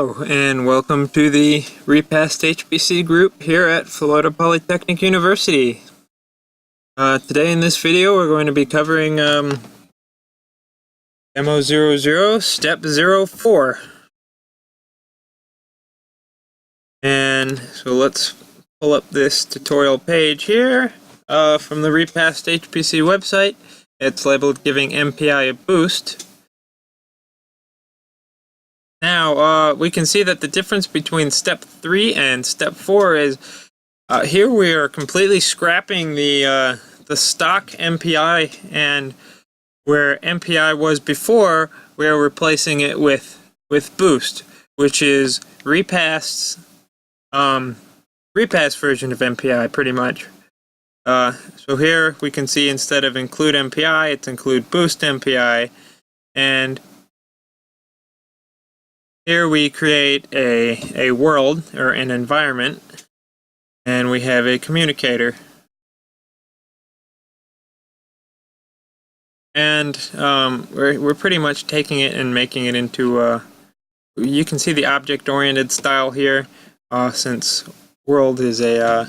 Hello, and welcome to the Repast HPC group here at Florida Polytechnic University. Today in this video we're going to be covering Demo 00, Step 04. And so let's pull up this tutorial page here from the Repast HPC website. It's labeled Giving MPI a Boost. Now, we can see that the difference between Step 3 and Step 4 is here we are completely scrapping the stock MPI, and where MPI was before, we are replacing it with Boost, which is Repast's Repast version of MPI, pretty much. So here we can see instead of include MPI, it's include Boost MPI, and here we create a world, or an environment, and we have a communicator. And we're pretty much taking it and making it into, you can see the object-oriented style here, since world is a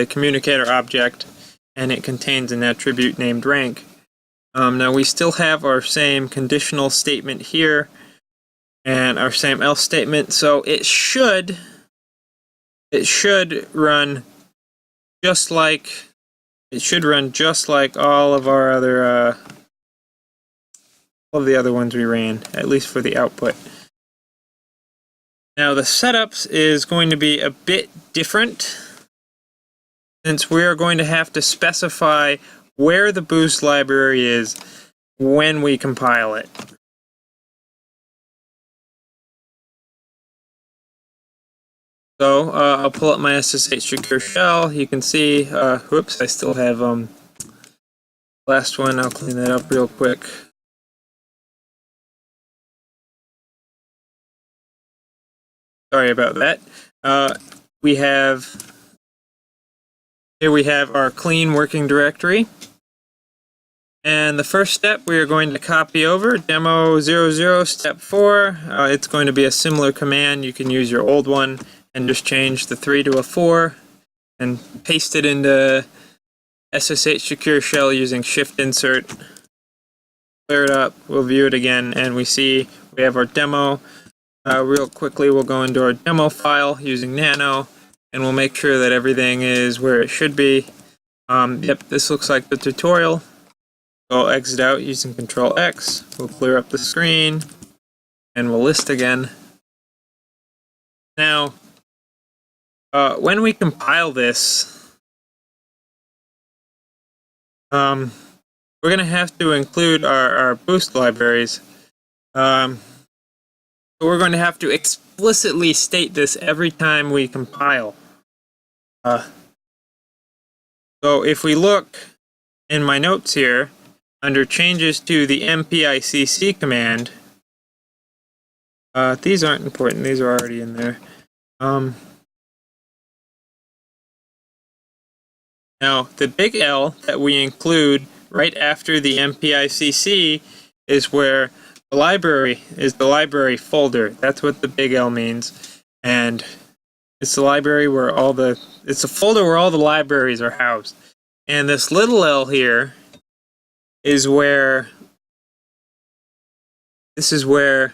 communicator object, and it contains an attribute named rank. Now we still have our same conditional statement here, and our same else statement, so it should run just like all of our other all of the other ones we ran, at least for the output. Now the setups is going to be a bit different, since we are going to have to specify where the Boost library is when we compile it. So I'll pull up my SSH secure shell. You can see, whoops, I still have last one. I'll clean that up real quick. Sorry about that. Here we have our clean working directory. And the first step we are going to copy over, Demo 00 Step 4. It's going to be a similar command. You can use your old one and just change the 3 to a 4 and paste it into SSH secure shell using shift insert. Clear it up, we'll view it again, and we see we have our demo. Real quickly we'll go into our demo file using nano, and we'll make sure that everything is where it should be. Yep, this looks like the tutorial. So I'll exit out using Control X, we'll clear up the screen, and we'll list again. Now, when we compile this, we're going to have to include our Boost libraries. So we're going to have to explicitly state this every time we compile. So if we look in my notes here, under changes to the mpicc command, these aren't important, these are already in there. Now, the big L that we include right after the mpicc is where the library is the library folder. That's what the big L means. And it's the library where it's a folder where all the libraries are housed. And this little L here is where, this is where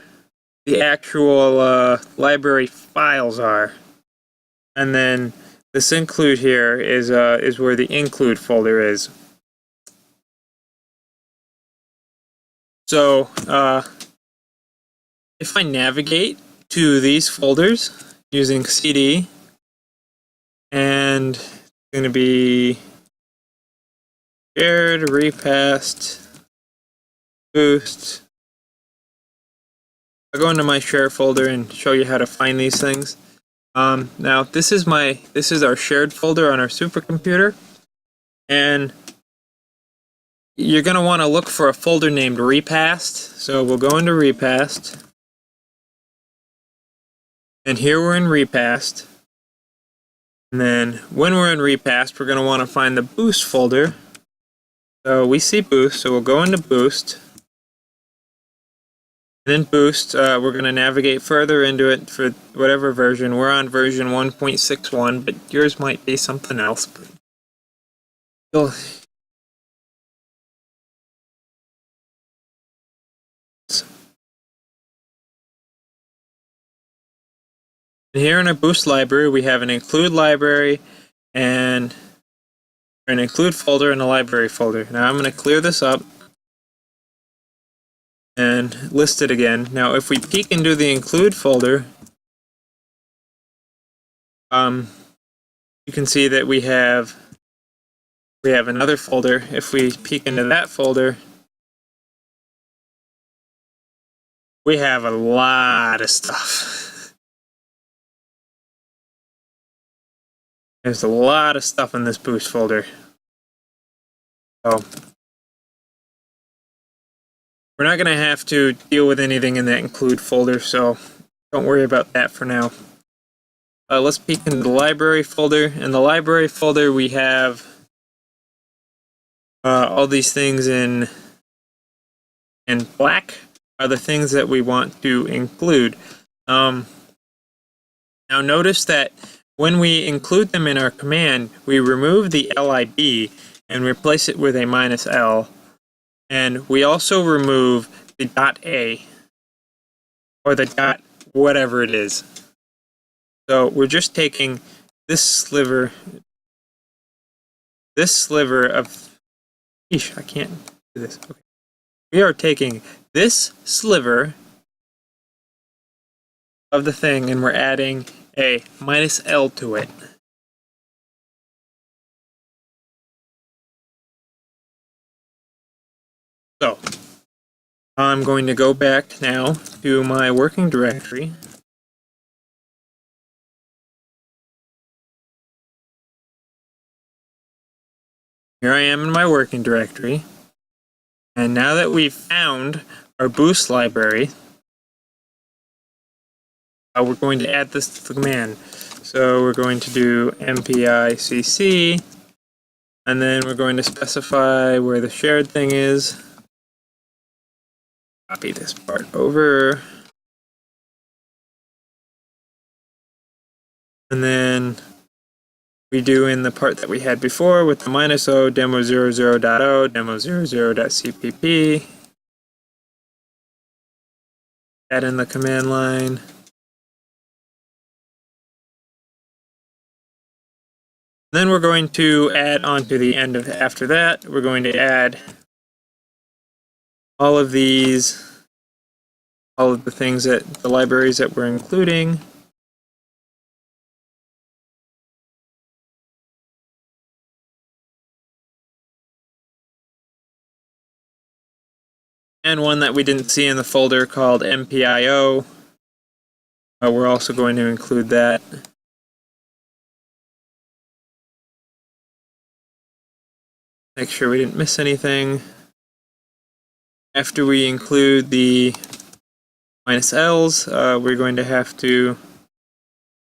the actual library files are. And then this include here is where the include folder is. So if I navigate to these folders using CD, and it's going to be shared, Repast, Boost. I'll go into my share folder and show you how to find these things. Now this is our shared folder on our supercomputer, and you're going to want to look for a folder named Repast. So we'll go into Repast, and here we're in Repast. And then when we're in Repast, we're going to want to find the Boost folder. So we see Boost, so we'll go into Boost. And then Boost, we're going to navigate further into it for whatever version. We're on version 1.61, but yours might be something else. But here in our Boost library, we have an include library and an include folder and a library folder. Now I'm going to clear this up and list it again. Now if we peek into the include folder, you can see that we have another folder. If we peek into that folder, we have a lot of stuff. There's a lot of stuff in this Boost folder. So we're not going to have to deal with anything in that include folder, so don't worry about that for now. Let's peek into the library folder. In the library folder, we have all these things in black are the things that we want to include. Now notice that when we include them in our command, we remove the lib and replace it with a -l. And we also remove the .a or the dot whatever it is. So we're just taking this sliver of, I can't do this. Okay. We are taking this sliver of the thing and we're adding a -l to it. So I'm going to go back now to my working directory. Here I am in my working directory. And now that we've found our Boost library, we're going to add this to the command. So we're going to do mpicc, and then we're going to specify where the shared thing is. Copy this part over. And then we do in the part that we had before with the -o, demo00.o, demo00.cpp. Add in the command line. Then we're going to add onto the end of after that, we're going to add all of the things that the libraries that we're including. And one that we didn't see in the folder called mpio. We're also going to include that. Make sure we didn't miss anything. After we include the -ls, we're going to have to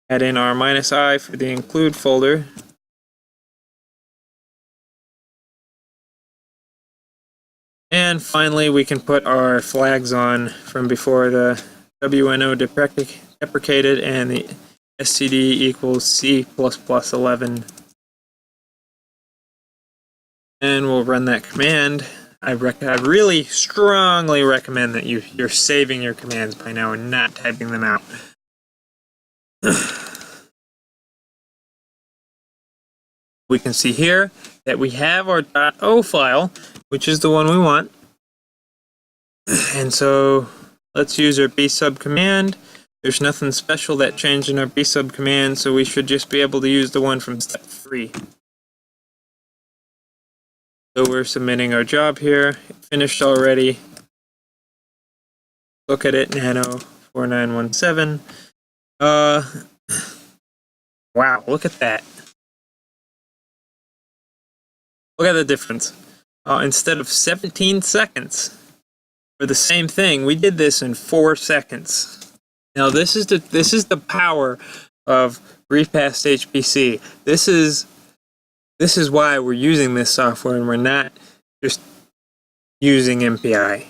add in our -i for the include folder. And finally, we can put our flags on from before, the WNO deprecated and the std equals C++11. And we'll run that command. I really strongly recommend that you're saving your commands by now and not typing them out. We can see here that we have our .o file, which is the one we want. And so let's use our bsub command. There's nothing special that changed in our bsub command, so we should just be able to use the one from step 3. So we're submitting our job here. Finished already. Look at it, Nano 4917. Wow, look at that. Look at the difference. Instead of 17 seconds for the same thing, we did this in 4 seconds. Now this is the power of Repast HPC. This is why we're using this software and we're not just using MPI.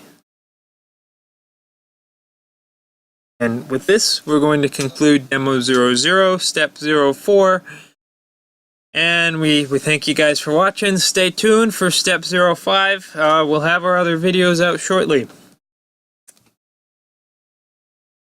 And with this, we're going to conclude Demo 00, Step 04. And we thank you guys for watching. Stay tuned for Step 05. We'll have our other videos out shortly.